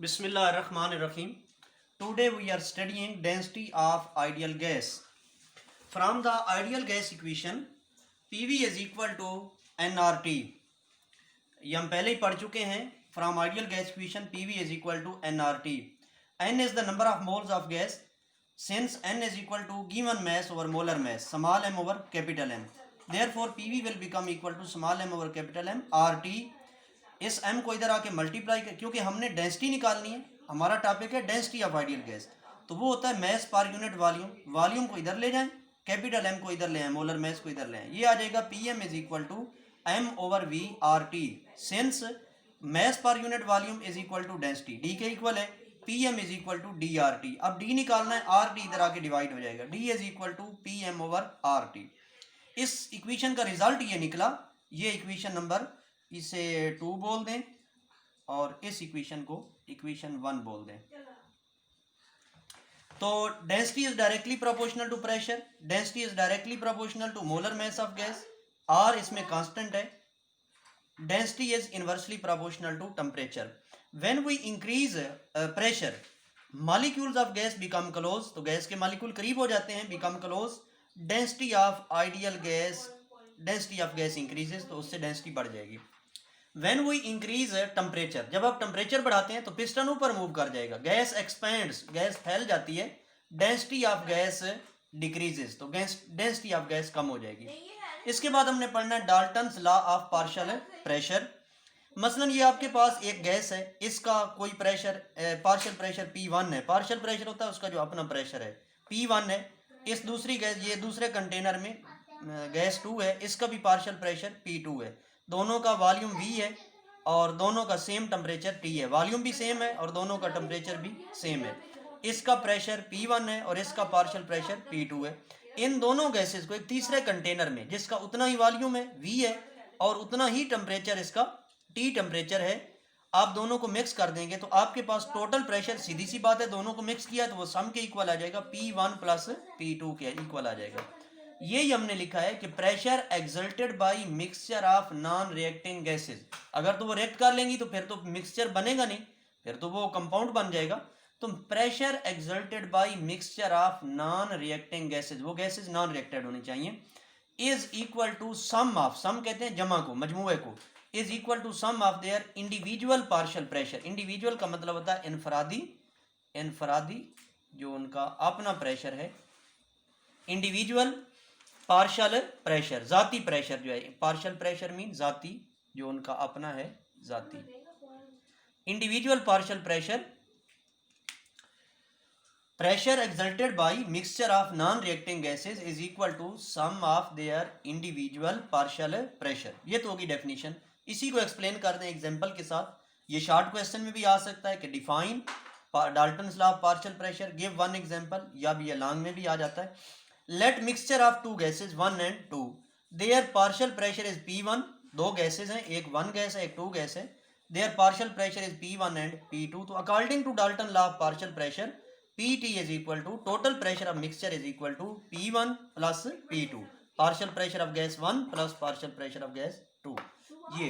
Bismillahirrahmanirrahim. Today we are studying density of ideal gas. From the ideal gas equation, PV is equal to nRT. ये हम पहले ही पढ़ चुके हैं. From ideal gas equation, PV is equal to nRT. N is the number of moles of gas. Since N is equal to given mass over molar mass, small m over capital M. Therefore, PV will become equal to small m over capital M RT. इस m को इधर आके multiply कर, क्योंकि हमने density निकालनी है. हमारा टॉपिक है डेंसिटी ऑफ आइडियल गैस. तो वो होता है mess per unit volume. Volume को इधर ले जाएं, कैपिटल M को इधर ले आए, मोलर मैस को इधर ले आए. ये आ जाएगा PM is equal to M over V RT. Since mass per unit volume is equal to density, D के इक्वल है, PM is equal to DRT. अब D निकालना है, RT इधर आके डिवाइड हो जाएगा. D is equal to PM over RT. इस इक्वेशन का रिजल्ट ये निकला. ये इक्वेशन नंबर, इसे 2 बोल दें और इस इक्वेशन को इक्वेशन 1 बोल दें. तो density is directly proportional to pressure, density is directly proportional to molar mass of gas. R इसमें कांस्टेंट है. Density is inversely proportional to temperature. When we increase pressure, molecules of gas become close. तो gas के molecule करीब हो जाते हैं, become close. Density of ideal gas, density of gas increases, तो उससे डेंसिटी बढ़ जाएगी. When we increase temperature, जब आप टेम्परेचर बढ़ाते हैं तो पिस्टन ऊपर मूव कर जाएगा, गैस एक्सपेंड्स, गैस फैल जाती है. डेंसिटी ऑफ गैस डिक्रीजेस, तो गैस डेंसिटी ऑफ गैस कम हो जाएगी. इसके बाद हमने पढ़ना है Dalton's law of partial pressure. मसलन ये आपके पास एक गैस है, इसका कोई प्रेशर, पार्शियल प्रेशर P1 है. पार्शियल प्रेशर होता है उसका जो अपना प्रेशर है P1 है. इस दूसरी गैस, ये दूसरे कंटेनर में गैस 2 है, इसका भी पार्शियल प्रेशर P2 है. दोनों का वॉल्यूम V है और दोनों का सेम टेम्परेचर T है. वॉल्यूम भी सेम है और दोनों का टेम्परेचर भी सेम है. इसका प्रेशर P1 है और इसका पार्शियल प्रेशर P2 है. इन दोनों गैसेस को एक तीसरे कंटेनर में, जिसका उतना ही वॉल्यूम है V है और उतना ही टेम्परेचर इसका T टेम्परेचर है, आप दोनों को मिक्स कर देंगे तो आपके पास टोटल प्रेशर, सीधी सी बात है, दोनों को मिक्स किया तो वो सम के इक्वल आ जाएगा, P1 प्लस P2 के इक्वल आ जाएगा. यही हमने लिखा है कि pressure exerted by mixture of non reacting gases. अगर तो वो रिएक्ट कर लेंगी तो फिर तो मिक्सचर बनेगा नहीं, फिर तो वो कंपाउंड बन जाएगा. तो pressure exerted by mixture of non reacting gases, वो गैसेस नॉन रिएक्टेड होनी चाहिए, is equal to sum of, sum कहते हैं जमा को, मजमुए को, is equal to sum of their individual partial pressure. Individual का मतलब होता है इनफरादी, इनफरादी जो उनका अपना प्रेशर है, इंडिविजुअल पार्शियल प्रेशर, जाती प्रेशर जो है, पार्शियल प्रेशर मीन जाती, जो उनका अपना है जाती. Individual partial pressure, pressure exerted by mixture of non reacting gases is equal to sum of their individual partial pressure. ये तो होगी डेफिनेशन. इसी को एक्सप्लेन कर दें एग्जांपल के साथ. ये शॉर्ट क्वेश्चन में भी आ सकता है कि define Dalton's law of partial pressure, give one example, या भी ये लॉन्ग में भी आ जाता है. Let mixture of two gases 1 and 2, their partial pressure is P1. दो गैसेस हैं, एक 1 गैस है, एक 2 गैस है. Their partial pressure is P1 and P2. तो according to Dalton law of partial pressure, PT is equal to total pressure of mixture is equal to P1 plus P2. Partial pressure of gas 1 plus partial pressure of gas 2. ये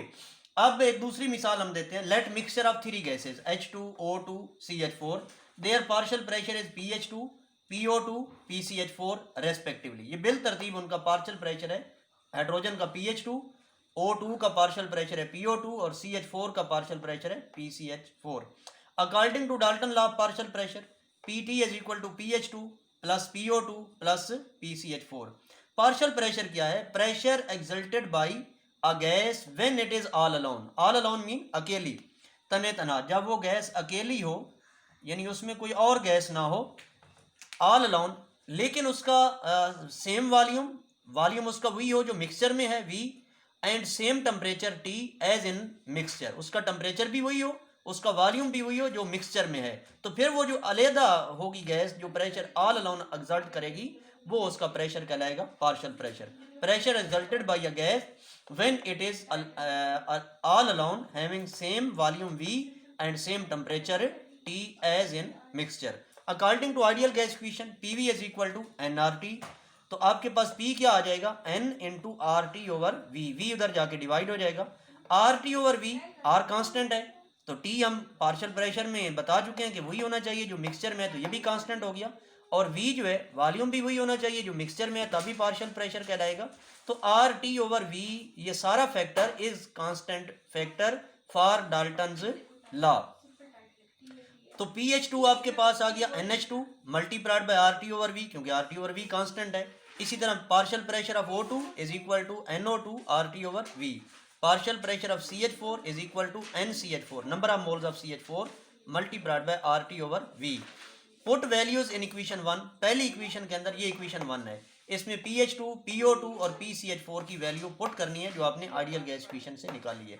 अब एक दूसरी मिसाल हम देते हैं. Let mixture of three gases H2, O2, CH4. Their partial pressure is PH2, PO2, PCH4 respectively. ये bill तरतीब उनका पार्शियल प्रेशर है. हाइड्रोजन का PH2, O2 का पार्शियल प्रेशर है PO2 और CH4 का पार्शियल प्रेशर है PCH4. According to Dalton law of partial pressure, PT is equal to PH2 plus PO2 plus PCH4. Partial pressure क्या है? Pressure exerted by a gas when it is all alone. All alone mean अकेली, तने तना, जब वो gas अकेली हो, यानी उसमें कोई और गैस ना हो, ऑल अलोन, लेकिन उसका सेम वॉल्यूम उसका वही हो जो मिक्सचर में है V, and same temperature T as in mixture. उसका टेम्परेचर भी वही हो, उसका वॉल्यूम भी वही हो जो मिक्सचर में है. तो फिर वो जो अलहदा होगी गैस, जो प्रेशर ऑल अलोन एक्सल्ट करेगी, वो उसका प्रेशर कहलाएगा partial pressure. Pressure exerted by a gas when it is all alone having same volume V and same temperature T as in mixture. According to ideal gas equation, PV is equal to nRT. तो आपके पास P क्या आ जाएगा? N into RT over V. V उधर जाके divide हो जाएगा. RT over V, R constant है तो टी हम पार्शियल प्रेशर में बता चुके हैं कि वही होना चाहिए जो मिक्सचर में है, तो ये भी कांस्टेंट हो गया। और वी जो है वॉल्यूम भी वही होना चाहिए जो मिक्सचर में है, तभी पार्शियल प्रेशर कहलाएगा। तो आर टी ओवर वी ये सारा factor is constant factor for Dalton's law. तो PH2 आपके पास आ गया NH2 multiplied by RT over V, क्योंकि RT ओवर V कांस्टेंट है। इसी तरह partial pressure of O2 is equal to NO2 RT over V। Partial pressure of CH4 is equal to NCH4 number of moles of CH4 multiplied by RT over V। Put values in equation 1, पहली equation के अंदर ये equation 1 है, इसमें PH2 PO2 और PCH4 की value put करनी है जो आपने आइडियल गैस इक्वेशन से निकाली है।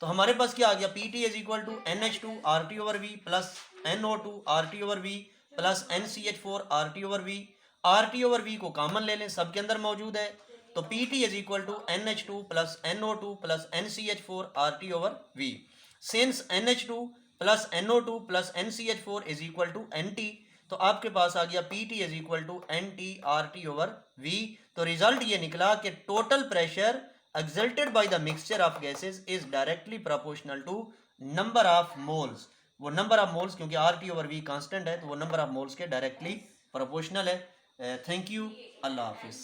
तो हमारे पास क्या आ गया, PT is equal to NH2 RT over V plus NO2 RT over V plus NCH4 RT over V। RT over V को कॉमन ले लें, सबके अंदर मौजूद है, तो PT is equal to NH2 plus NO2 plus NCH4 RT over V। Since NH2 plus NO2 plus NCH4 is equal to NT, तो आपके पास आ गया PT is equal to NT RT over V। तो रिजल्ट ये निकला कि total pressure exerted by the mixture of gases is directly proportional to number of moles। वो नंबर ऑफ मोल्स, क्योंकि RT ओवर V कांस्टेंट है, तो वो number of moles के डायरेक्टली प्रोपोर्शनल है। Thank you, Allah Hafiz.